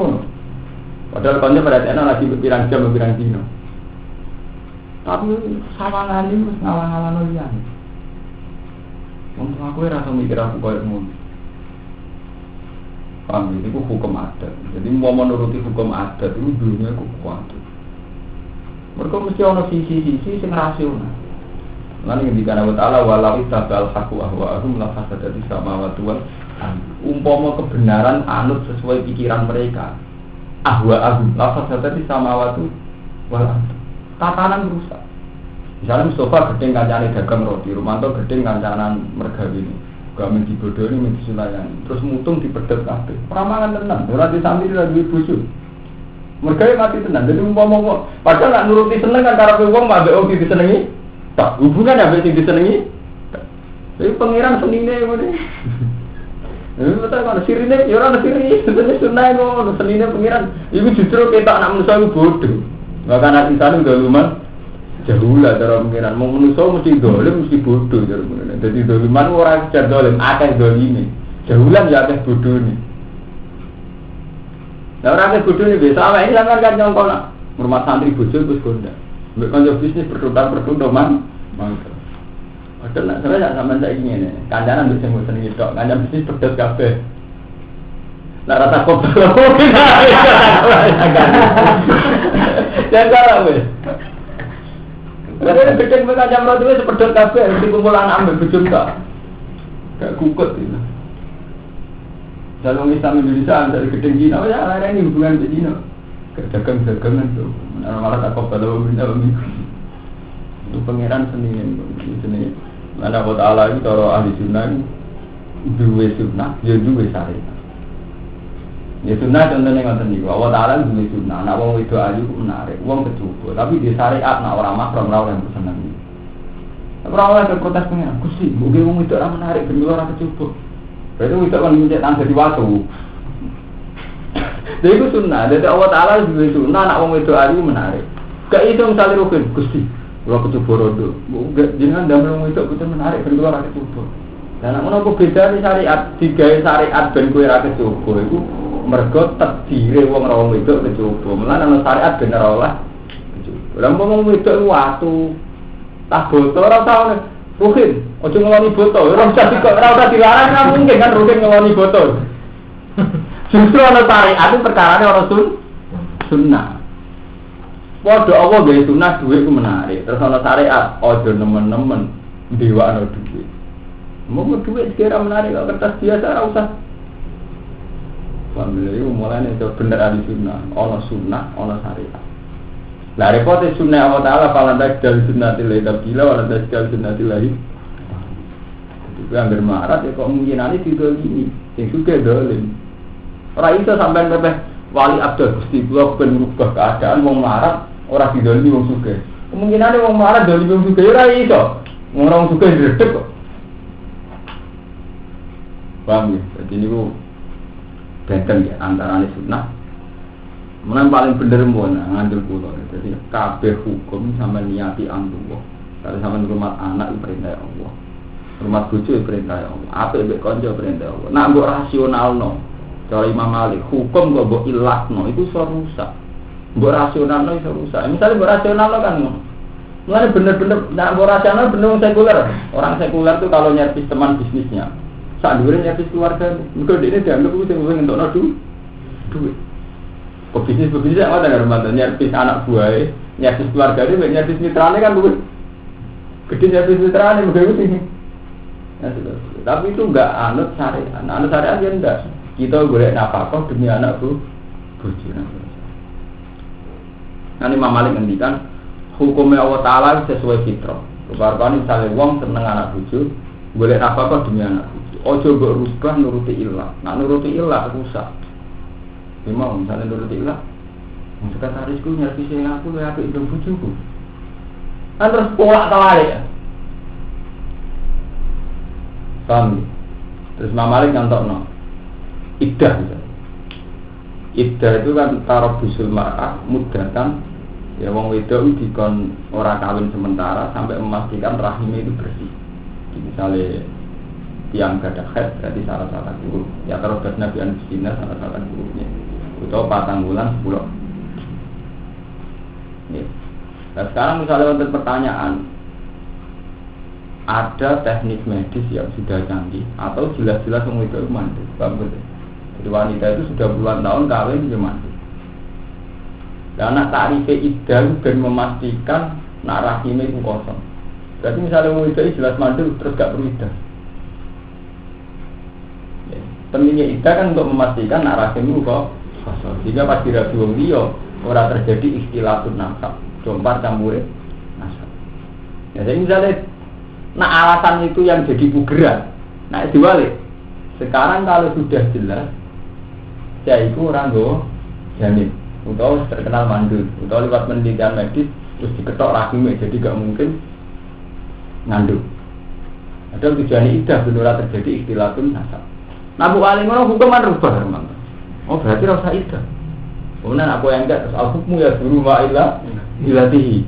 Padahal kalau perhatian lagi berpirang jam berpirang dino. Tapi sawangan ini ngalang-ngalang olian. Untuk aku rasa mikir aku kayak ngono. Paham, itu hukum adat. Jadi mau menuruti hukum adat itu dunia aku kuat. Mereka mesti ada sisi-sisi yang rasional. Lan ngendikan Allah Taala walau tabal haqu ahwa'ahum la fasadati samawati wal umpama kebenaran anut sesuai pikiran mereka. Ahwa'ahum la fasadati samawati wal tatanan rusak. Misalnya Mustafa gedeng kancane dagang roti, Romanto gedeng kancanan mergawini. Gamen dibodoni men disulayani. Terus mutung dipedhet kabeh. Pramangan tenan, ora disantri ora duwe bojo. Mergawe mati tenan. Jadi umpama padahal nak nuruti seneng kan karepe wong mbek wong disenengi. Tak hubungan ambek sing disenengi. Jadi pangeran senine ngene. Betul kan sirine ya ora sirine, sebenarnya sunah ngono, senine pangeran. Iku justru ketok anak manusa iku bodoh. Maka anak insan udah luman jauh lah cara pangeran. Mau manusa mesti dolim mesti bodoh cara pangeran. Jadi doliman ora kejar dolim, akeh dolime. Jahulan ya akeh bodone. Lah ora akeh bodone biasa awake sampean kan nyongkol rumah santri bojo wis gonda. Mbek kanca bisnis bertunda man. Mangkel. Padahal nek saya sampean saiki ngene, kancanan wis sing seneng tok, kancan bisnis pedes kabeh. Lah rasa kok jangan salah weh. Kadang gedeng kancan roti wis pedhot kabeh dikumpul anak ambek bojo tak. Gak kukut itu. Dalam Islam Indonesia dari gedeng Cina, ya ada ini hubungan dengan Cina. Dagang-dagangan tuh, malah tak kau kalau minta itu pangeran seni. Mana buat Allah itu kalau ahli sunnah dua sunnah, dia dua syariat. Ya sunnah contohnya nggak nih, Allah Taala dua sunnah. Nak wong itu ayu menarik, wong kecukup. Tapi di syariat nak orang makrom orang yang bersenang. Orang yang protes pangeran, kusi, mungkin wong itu orang menarik, berdua orang kecukup. Berarti itu kan mencet tanda di waktu. Jadi itu sunnah. Jadi Allah Taala juga sunnah. Anak orang itu ayu menarik. Gak itu misalnya rukun. Gusti, kalau kecukup rodo. Jangan damai orang itu menarik. Berdua orang kecukup. Dan anak orang beda nih syariat. Tiga syariat ben kue rakyat kecukup. Itu mergot terdiri orang itu kecukup. Malah anak syariat bener Allah kecukup. Dan orang itu waktu tak botol orang tahu nih. Rukin, ojo ngeloni botol. Orang usah dilarang kan mungkin kan Rukin ngeloni botol. Justru ana syariat itu perkarane ora sunnah. Padha Allah gawe sunnah dhuwit ku menarik. Terus ana syariat aja nemen-nemen ndiwakno dhuwit. Mau dhuwit sekira menarik kok kertas biasa ora usah. Pamile iku mulane itu bener ahli sunnah, ana sunnah, ana syariat. Lah repote sunnah Allah Taala palandak dari sunnatil tabila wala dari sunnatil lahi. Itu anggar marat ya kok mungkinane didolimi. Sing suke dolim. Ora iso sampean pepeh wali abdul Gusti kula ben rubah keadaan wong melarat ora didolimi wong sugih. Kemungkinane wong melarat dolimi wong sugih ora iso. Wong sugih redep kok. Paham ya? Jadi niku benten ya antarane sunnah. Menan paling bener mun ngandel kula. Jadi kabeh hukum sampean niati Allah. Kalau sampean rumah anak perintah Allah. Rumah bojo perintah Allah. Apik mbek kanca perintah Allah. Nak mbok rasionalno cara Imam Malik, hukum kok mbok ilahno itu iso rusak. Mbok rasionalno iso rusak. Misalnya mbok rasionalno kan mulane bener-bener nek mbok rasional bener wong sekuler. Orang sekuler tuh kalau nyervis teman bisnisnya, sak dhuwure nyervis keluarga. Mergo dhekne dianggap kuwi sing ngentokno duit. Kok bisnis apa dengan rumah nyervis anak buahe, nyervis keluargane, nyervis mitrane kan luwih gede nyervis mitrane mergo sing. Ya, tapi itu enggak anut syariat. Anut syariat ya enggak. Kita golek nafkah demi anak bojo. Nanti Imam Malik ngendikan hukumnya Allah Taala sesuai fitrah. Kebarkan misalnya wong seneng anak bojo, golek nafkah demi anak bojo. Ojo mbok rubah nuruti ilah. Nak nuruti ilah rusak. Memang misalnya nuruti ilah. Sekretarisku nyervisi aku ya apik ndang bojoku. Kan terus polak telalek. Paham? Terus Imam Malik nyantokno iddah itu kan taruh busul mar'ah mudatan ya wong wedok dikon ora kawin sementara sampai memastikan rahimnya itu bersih. Misalnya tiang gadah haid berarti salah-salah buruk ya taruh gas Nabi Anusina salah-salah buruknya atau 4 bulan 10 ya. Nah sekarang misalnya untuk pertanyaan ada teknik medis yang sudah canggih atau jelas-jelas wong wedok mandi paham betul? Jadi wanita itu sudah puluhan tahun kawin dia mati. Dan anak takrife iddah dan memastikan nak rahimnya itu kosong. Berarti misalnya mau iddah jelas mandul terus gak perlu iddah. Ya. Pentingnya iddah kan untuk memastikan nak rahimmu kok kosong. Jika pas dirabi wong liya ora terjadi ikhtilatun nasab, jompar campurin nasab. Ya jadi misalnya nak alasan itu yang jadi pugeran, nak diwalik. Sekarang kalau sudah jelas, ya itu orang go jamin, atau terkenal mandul, atau lewat penelitian medis terus diketok rahimnya, jadi gak mungkin ngandung. Ada tujuannya idah benar terjadi ikhtilatun nasab. Nah bu alim orang hukuman rubah memang. Oh berarti rasa idah. Kemudian aku yang enggak terus al-hukmu ya dulu ma'illah ilatihi.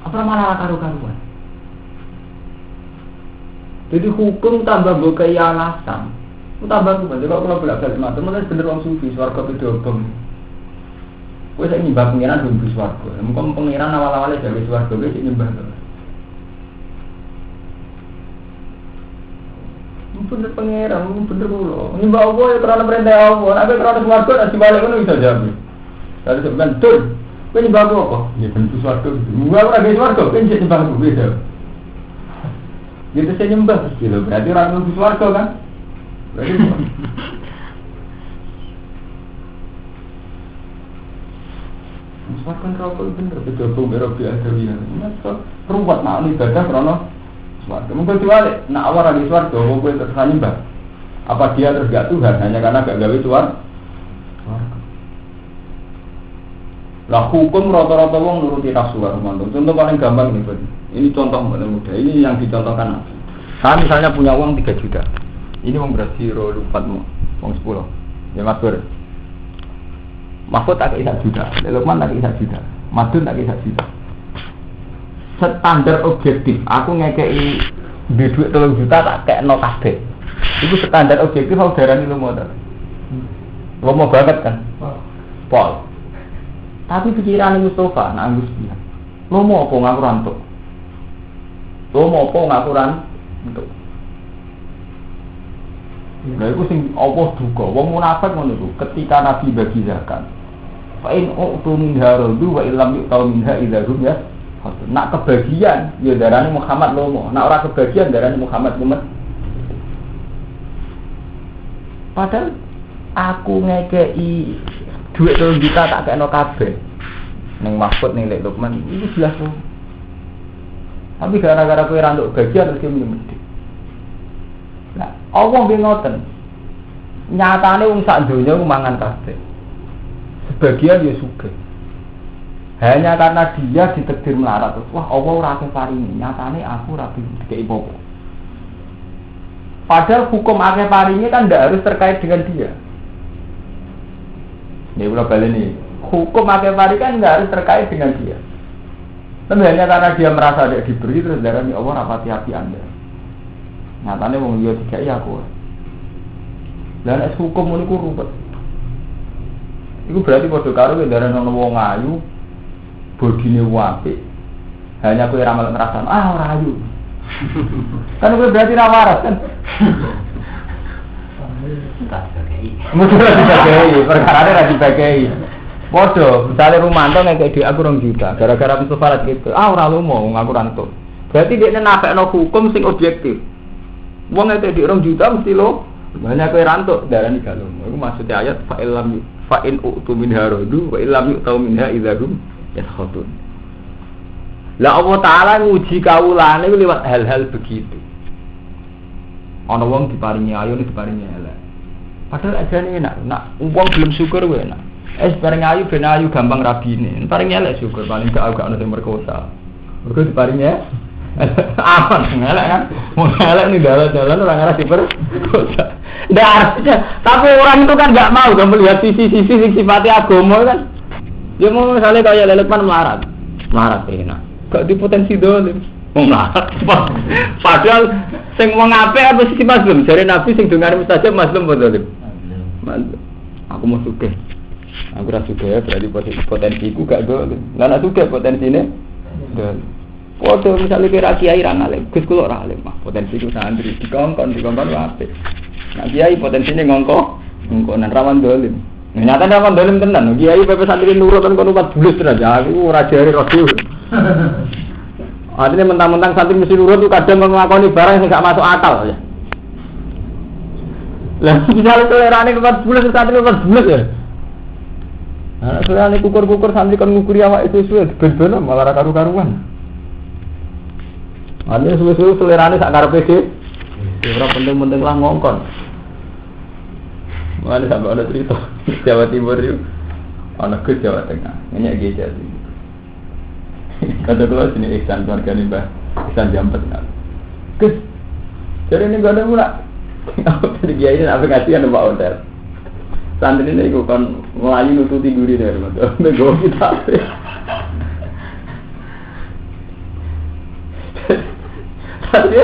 Apa malah karu-karuan? Jadi hukum tambah bukai alasan. Tambah bukan. Jadi kalau bolak-balik mata, mungkin bener orang sufi swarga pedobong. Kowe sak nyembah pengiran dulu swarga. Mungkin pengiran awal-awalnya dari swarga kowe sik nyembah to. Bener pengiran, bener kula. Nyembah Allah ya karena perintah Allah. Nek karena swarga nek dibalik ngono iso jawab. Kalau sampean betul, kowe nyembah apa? Ya bentuk swarga. Gua ora ge swarga, kowe sik nyembah aku beda. Gitu saya nyembah gitu. Berarti orang nunggu swarga kan? Berarti swarga neraka itu bener betul merah biasa dia. Masa ruwet nak ibadah karena swarga. Mungkin diwalik, nak awal lagi swarga, kowe terus nyembah. Apa dia terus gak Tuhan hanya karena gak gawe swarga? Lah hukum rata-rata wong nuruti nafsu karo mantung. Contoh paling gampang ini, Bang. Ini contoh paling mudah. Ini yang dicontohkan. Saya misalnya punya uang 3 juta. Ini wong berarti lupat wong 10. Ya Mas Bur. Mahfud tak kei 1 juta. Lukman tak kei 1 juta. Madun tak kei 1 juta. Standar objektif, aku ngekei duit 3 juta tak kekno kabeh. Itu standar objektif aku darani lomo ta. Lomo banget kan? Pol. Tapi pikiran Mustafa, nak Agus bilang, lo mau apa ngaku rantuk? Lo mau apa ngaku rantuk? Nah itu sing apa duga, wong munafik ngono iku. Ketika Nabi bagi zakat, fa in u'tu minha radu wa illam yu'tau minha idzarum ya. Nak kebagian, ya darane Muhammad lomo. Nak ora kebagian darane Muhammad mumet. Padahal aku ngekei duit 3 juta tak kena kabeh. Ning Mahfud ning Lek Lukman itu jelas loh. Tapi gara-gara kowe ra nduk bagian terus ki mesti. Nah, Allah nggih ngoten. Nyatane wong sak donya ku mangan kabeh. Sebagian ya sugih. Hanya karena dia ditakdir melarat terus, wah Allah ora akeh paringi. Nyatane aku ra dikeki apa-apa. Padahal hukum akeh paringi kan tidak harus terkait dengan dia. Ini ulah balik nih. Hukum akeh paringi kan tidak harus terkait dengan dia. Tapi hanya karena dia merasa dia diberi terus darani Allah rapati hati Anda. Nyatane wong liya dikeki aku. Lah nek hukum niku rupet. Iku berarti padha karo darani ana wong ayu, bodine apik. Hanya kowe ra melok ngrasakno, ora ayu. Kan kowe berarti ra waras kan. Tak dibagai. Mesti dibagai, perkarane ra dibagai. Padha, misale Rumanto ngekek dhek aku 2 juta, gara-gara Mustafa gitu. Ora lomo ngaku rantuk. Berarti dekne nafekno hukum sing objektif. Wong ngekek dhek 2 juta mesti lo, banyak kowe rantuk darani gak lomo. Iku maksudnya ayat fa in u'tu minha radu wa illam yu'tau minha idzahum yaskhatun. Lah Allah Taala nguji kawulane lewat hal-hal begitu. Ana wong diparingi ayu diparingi elek. Padahal ajane enak, nak wong belum syukur wae enak. Paring ayu ben ayu gampang rabine. Paring elek syukur paling gak ono sing merkosa. Mergo diparingi aman elek kan. Wong elek ning dalan-dalan ora ngarep diperkosa. Ndak artinya, tapi orang itu kan enggak mau kan melihat sisi-sisi sing sifatnya agama kan. Ya mau misalnya kaya Lelekman melarat enak. Gak di potensi dolim. Melarat. Padahal sing wong apik apa sisi mazlum? Jare Nabi sing dongane mustajab mazlum apa dolim? Mazlum. Aku mau sugih. Aku ra sugih berarti potensiku gak dolim. Lah nek sugih potensine dolim. Padha misale kira kiai ra ngalim, Gus kula ora alim mah. Potensiku santri dikongkon apik. Nah kiai potensine ngongkonan rawan dolim. Nyata rawan dolim tenan. Kiai pepe santri nurut kan kono 4 bulus tenan. Aku ora jare rodo. Artinya mentang-mentang santri mesti nurut itu kadang mengakoni barang yang nggak masuk akal ya. Lah misalnya selerane kepat bulan santri kepat bulan ya. Nah, selerane kukur-kukur santri kan ngukuri awak itu suwe ben-ben malah ra karu-karuan. Artinya suwe-suwe selerane sak karepe dhewe. Ora penting-penting lah ngongkon. Mana sampai ada cerita Jawa Timur itu, anak ke Jawa Tengah, nanya geja sih. Kata keluar sini Ihsan keluarga nih Mbah, Ihsan Jampet nggak? Kes, jadi ini gak ada mula. Aku tadi kiai ini apa ngasihan Mbak Hotel. Santri ini aku kan melayu nututi duri dari mana? Nego kita. Santri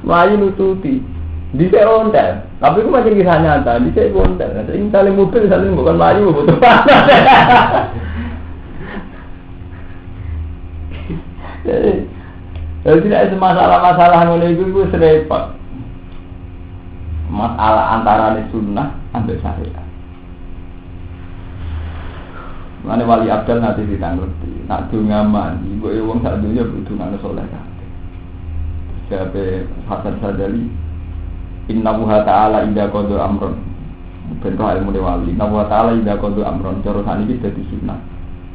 melayu nututi. Di ontel, tapi itu macam kisah nyata. Di ontel, ini saling mobil, saling bukan melayu, butuh panas. Jadi tidak masalah-masalah itu serempet. Masalah antara sunnah ambil syariat. Mana wali abdal nanti ditangguti. Nak dungaman, ibu wong sak dunya butuh ngano soleh. Siapa Hasan Sadali? Inna wuha ta'ala indah kodo amron. Bentuk ilmu wali. Inna wuha ta'ala indah kodo amron. Corosan ini jadi sunnah.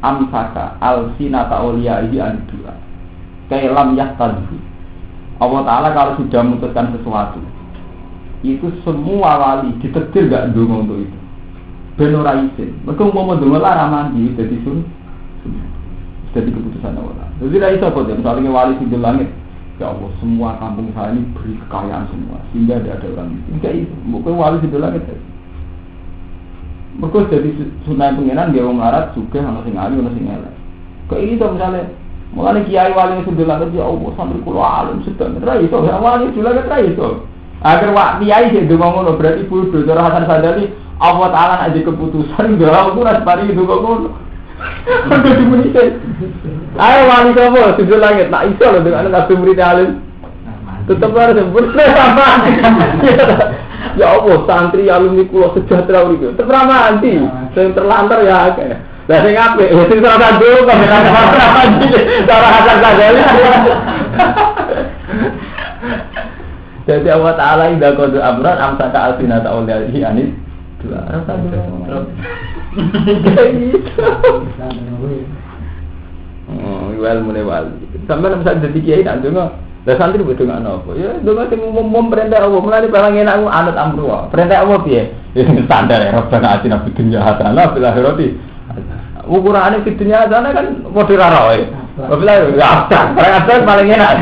Amsaka al-sinata awliya'ihi anidua. Kailam yahtadhu. Allah Ta'ala kalau sudah memutuskan sesuatu, itu semua wali ditetir gak dungo untuk itu. Benora isin. Mereka mau dungo lah ramandi. Jadi sunnah. Jadi keputusan Allah. Jadi tidak bisa kok. Misalnya wali sudut langit. Ya Allah, semua kampung saya ini beri kekayaan semua, sehingga tidak ada orang miskin. Enggak itu, bukan wali di langit. Mereka jadi sunai pengenan dia melarat juga sama sing alim, sama sing elek. Kayak itu misalnya, mulai kiai wali di langit ya Allah, sambil kulo alim sedang rai so, wali di langit rai so. Agar wak kiai sih dua ngono berarti bodoh. Cara Hasan Sadali, Allah Taala ada keputusan, jauh tu raspari itu kok ngono. Ada di Indonesia. Ayo wali kamu sudut langit, tak iso loh dengan anak murid alim. Tetap harus bersama. Ya Allah, santri alumni kulo sejahtera itu. Terperama nanti, yang terlantar ya. Lah sing apik, sing terlantar dulu kamera nanti. Cara Hasan Sadali. Jadi Allah Taala indah kode amran amsaka alfinata awliyahi anis. Rasa dulu. Ilmu wali. Sampai bisa jadi kiai nak dengar. Lah santri betul nggak apa? Ya dengar sing umum perintah Allah. Mulai barang enak aku anut amruah. Perintah Allah piye? Standar ya. Rabbana atina fid dunya hasanah fil akhirati. Ukurane fid dunya hasanah kan model raroe. Bila ya ada paling enak.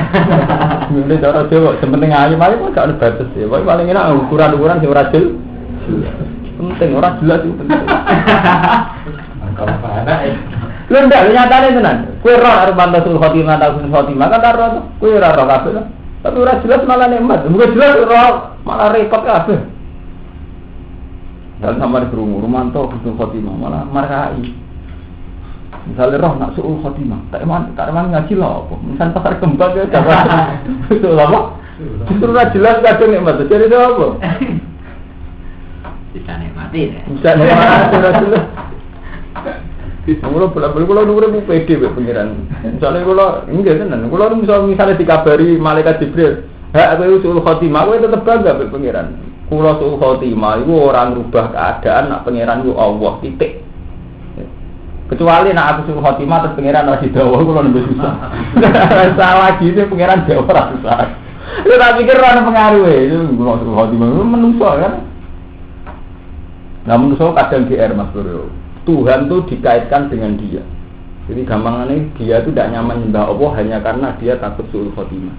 Mulai cara Jawa sepenting ayu paling kok gak ada batas ya. Paling enak ukuran-ukuran sing ora jelas. Penting ora jelas itu penting. Kalau ada lho ndak nyatane tenan. Kowe ora arep bantasul khotimah ta husnul khotimah kan ora kowe ora ora kabeh. Tapi ora jelas malah nikmat. Bukan jelas ora malah repot kabeh. Dan sama di Rumanto husnul khotimah malah markai. Misalnya roh nak suul khotimah, tak eman ngaji lah apa? Misal pasar kembang ya dapat. Betul apa? Justru ora jelas kadang nikmat. Jadi itu apa? Bisa nikmati ya. Bisa nikmati ora jelas. Kulo bolak-balik kulo nurut PD be pengiran. Misalnya kulo enggak tenan. Kulo misalnya dikabari malaikat Jibril, "Ha, aku suul khotimah, kowe tetep bangga be pengiran." Kulo suul khotimah iku ora ngrubah keadaan nak pengiran ku Allah titik. Kecuali nak aku suul khotimah terus pengiran ora didawa kulo nembus susah. Salah gitu pengiran Jawa ora susah. Lu tak pikir ora pengaruh itu kulo suul khotimah menungso kan. Nah menungso kadang GR Mas Bro. Tuhan itu dikaitkan dengan dia. Jadi gampangannya dia itu tidak nyaman nyembah Allah hanya karena dia takut suul khotimah.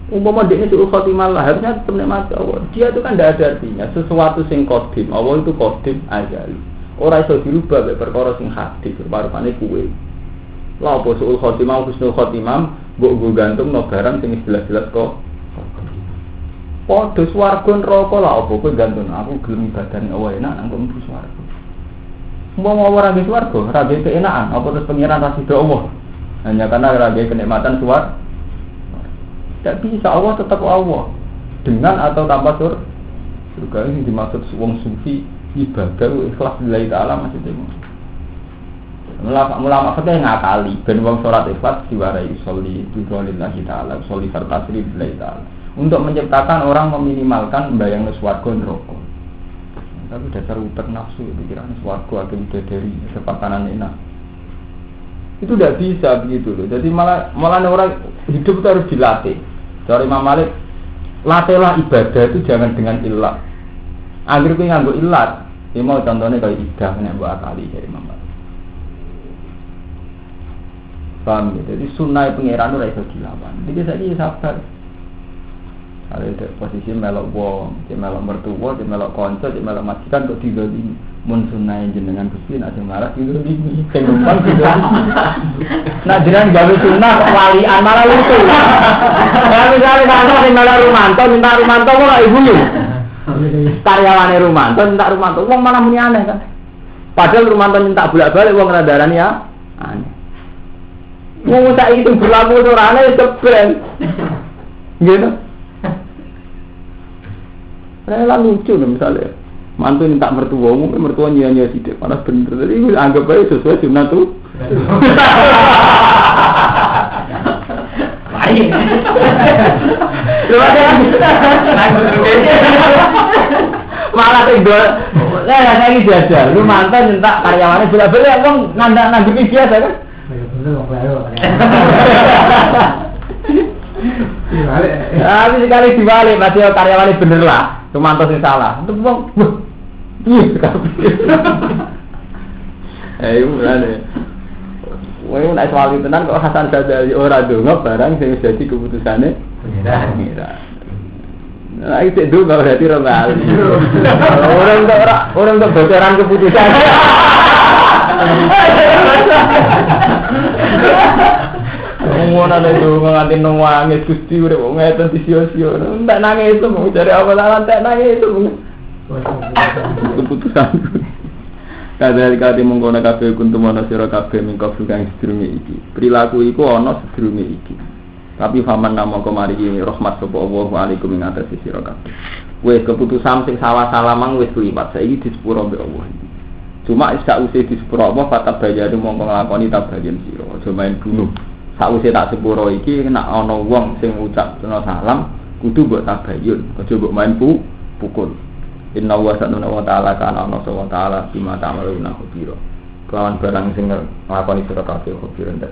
Umpama dia suul khotimah lah harusnya tetap nikmati Allah. Dia itu kan tidak ada artinya. Sesuatu sing qadim. Allah itu qadim azali. Ora iso dirubah mek perkara sing hadis rupane kuwe. Lah apa suul khotimah husnul khotimah mbok gantung no barang sing jelas-jelas kok. Padha swarga neraka lah apa kowe gantung aku gelem ibadane Allah enak nang kok mlebu swarga. Mau orang di swarga, raga keenaan, apa terus pengiran rasido Allah? Hanya karena raga kenikmatan swarga. Tidak bisa, Allah tetap Allah. Dengan atau tanpa surga ini dimaksud wong sufi ibadah ikhlas lillahi ta'ala masih temu. Ulama fikih ngakali ben wong salat ikhlas diwarai sholli lillahi ta'ala, sholli fartasri lillahi ta'ala. Untuk menciptakan orang meminimalkan bayang swarga neraka. Tapi dasar utek nafsu pikiran swarga atau dari sepakanan enak. Itu tidak bisa begitu loh. Jadi malah orang hidup itu harus dilatih. Dari Imam Malik, latihlah ibadah itu jangan dengan ilat. Akhirnya nganggo ilat. Ini mau contohnya kayak idah yang buat kali dari Imam Malik. Paham ya? Jadi sunnah pengiran itu rasa dilawan. Jadi saya sabar. Kalau ada posisi melok wong, melok mertua, melok konco, melok majikan kok didolimi. Mun sunnah jenengan Gusti nek sing marah didolimi. Sing numpang didolimi. Nah jenengan gawe sunnah kok walian malah lucu. Ya misalnya ana sing melok Rumanto, minta Rumanto kok ora ibu. Karyawane Rumanto minta Rumanto, wong malah muni aneh kan. Padahal Rumanto minta bolak-balik wong randaran ya aneh. Wong sak itu berlaku ora aneh jebren. Gitu. Rela lucu nih misalnya, mantu minta mertua, mungkin mertua nyanyi sidik, panas bener. Jadi itu anggap aja sesuai sunnah tuh. Baik. Malah tinggal, saya ini jajal. Lu mantan minta karyawannya bolak-balik, emang nandang biasa kan? Tapi sekali dibalik, masih karyawannya bener lah. Kemantos yang salah, itu bang, mulane, woi naik soal itu nan kok Hasan Sadali orang dongeng barang yang jadi keputusannya, pengira. Nah itu dongeng berarti rengal. Orang untuk bocoran keputusan. Ngono itu nganti nangis Gusti urip wong ngeten disio-sio. Ndak nangis itu mau cari apa lantai nangis itu. Keputusan. Kadang kali mengkono kabeh kuntum ana sira kabeh mingko kang sedurunge iki. Perilaku iku ana sedurunge iki. Tapi faman namo kemari rahmat sapa Allah alaikum ing atas sira kabeh. Wis keputusan sing salah-salah mang wis liwat saiki disepuro mbek Allah. Cuma sak usih disepuro apa fatab bayar mongko nglakoni tabayan sira. Aja main bunuh. Sakwise tak sepuro iki nek ana wong sing ngucap salam kudu mbok tabayun, aja mbok main pukul. Inna wa ta'ala kana ana wa ta'ala bima ta'maluna khabira. Kawan barang sing nglakoni sira kabeh khabiran tak